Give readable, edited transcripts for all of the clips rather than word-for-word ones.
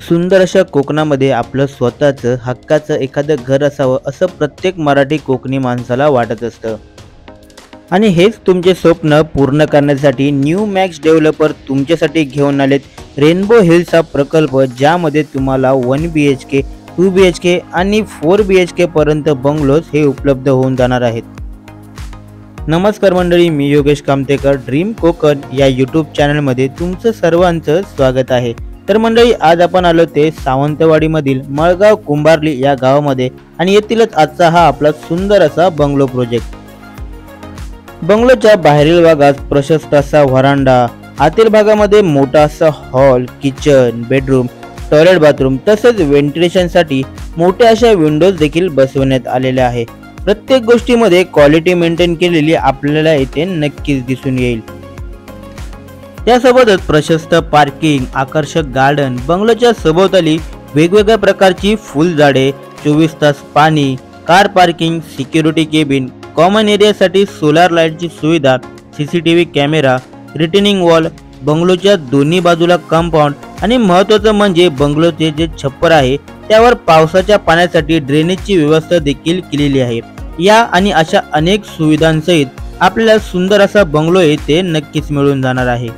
सुंदर अशा कोकणामध्ये आपलं स्वतःचं हक्काचं एखादं घर असावं असं प्रत्येक मराठी कोकणी माणसाला वाटत असतं। आणि हेच तुमचे स्वप्न पूर्ण करण्यासाठी न्यू मॅक्स डेव्हलपर तुमच्यासाठी घेऊन आलेत रेनबो हिल्स हा प्रकल्प, ज्यामध्ये तुम्हाला 1 BHK, 2 BHK आणि 4 BHK पर्यंत बंगलोज हे उपलब्ध होऊन जाणार आहेत। नमस्कार मंडळी, मी योगेश कामतेकर ड्रीम कोकण या यूट्यूब चॅनलमध्ये तुमचं सर्वांचं स्वागत आहे। तर मंडळी, आज आपण आलो ते सावंतवाडीमधील मळगाव कुंभारली या गावामध्ये आणि येथीलच आजचा हा आपला सुंदर असा बंगलो प्रोजेक्ट। बंगलोच्या बाहेरील भागात प्रशस्त असा व्हरांडा, आतील भागामध्ये मोठा असा hall, kitchen, bedroom, toilet, bathroom तसेच व्हेंटिलेशनसाठी मोठ्या अशा विंडोज देखील बसवण्यात आलेल्या आहे। प्रत्येक गोष्टीमध्ये क्वालिटी मेंटेन केलेली आपल्याला येथे नक्कीच दिसून येईल। त्यासोबतच प्रशस्त पार्किंग, आकर्षक गार्डन, बंगलोच्या सभोवताली वेगवेगळ्या प्रकारची फुलझाडे, 24 तास पाणी, car parking, security cabin, common एरियासाठी सोलार लाईटची सुविधा, CCTV कॅमेरा, रिटेनिंग वॉल, बंगलोच्या दोन्ही बाजूला कंपाऊंड आणि महत्त्वाचं म्हणजे बंगलोचे जे छप्पर आहे त्यावर पावसाच्या पाण्यासाठी ड्रेनेजची व्यवस्था देखील केलेली आहे। या आणि अशा अनेक सुविधांसहित आपल्याला सुंदर असा बंगलो येथे नक्कीच मिळून जाणार आहे।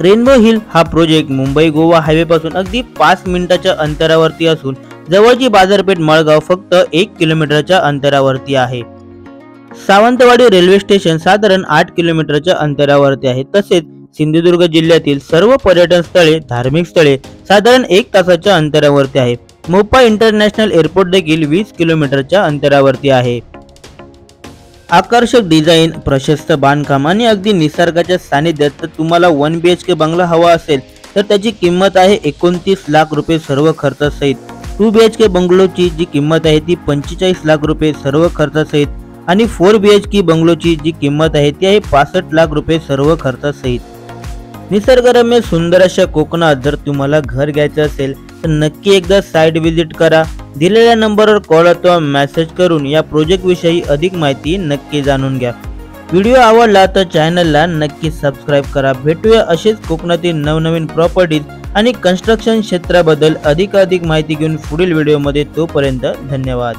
रेनबो हिल हा प्रोजेक्ट मुंबई गोवा हायवे पासून अगदी 5 मिनिटाच्या अंतरावरती असून जवळची बाजारपेठ मळगाव फक्त 1 किलोमीटरच्या अंतरावरती आहे। सावंतवाडी रेल्वे स्टेशन साधारण 8 किलोमीटरच्या अंतरावरती आहे। तसेच सिंधुदुर्ग जिल्ह्यातील सर्व पर्यटन स्थळे, धार्मिक स्थळे साधारण 1 तासाच्या अंतरावरती आहे। मोपा इंटरनॅशनल एअरपोर्ट देखील 20 किलोमीटरच्या अंतरावरती आहे। आकर्षक डिझाईन, प्रशस्त बांधकाम आणि अगदी निसर्गाच्या सानिध्यात तर तुम्हाला 1 BHK बंगला हवा असेल तर त्याची किंमत आहे 29 लाख रुपये सर्व खर्चासहित। 2 BHK बंगलोची जी किंमत आहे ती 45 लाख रुपये सर्व खर्चासहित आणि 4 BHK बंगलोची जी किंमत आहे ती आहे 65 लाख रुपये सर्व खर्चासहित। निसर्गरम्य सुंदर अशा कोकणात जर तुम्हाला घर घ्यायचं असेल तर नक्की एकदा साइट व्हिजिट करा। दिलेल्या नंबरवर कॉल अथवा मेसेज करून या प्रोजेक्ट विषयी अधिक माहिती नक्की जाणून घ्या। व्हिडिओ आवडला तर चॅनलला नक्की सबस्क्राईब करा। भेटूया असेच कोकणातील नवनवीन प्रॉपर्टीज आणि कन्स्ट्रक्शन क्षेत्राबद्दल अधिक माहिती घेऊन पुढील व्हिडिओमध्ये। तोपर्यंत धन्यवाद।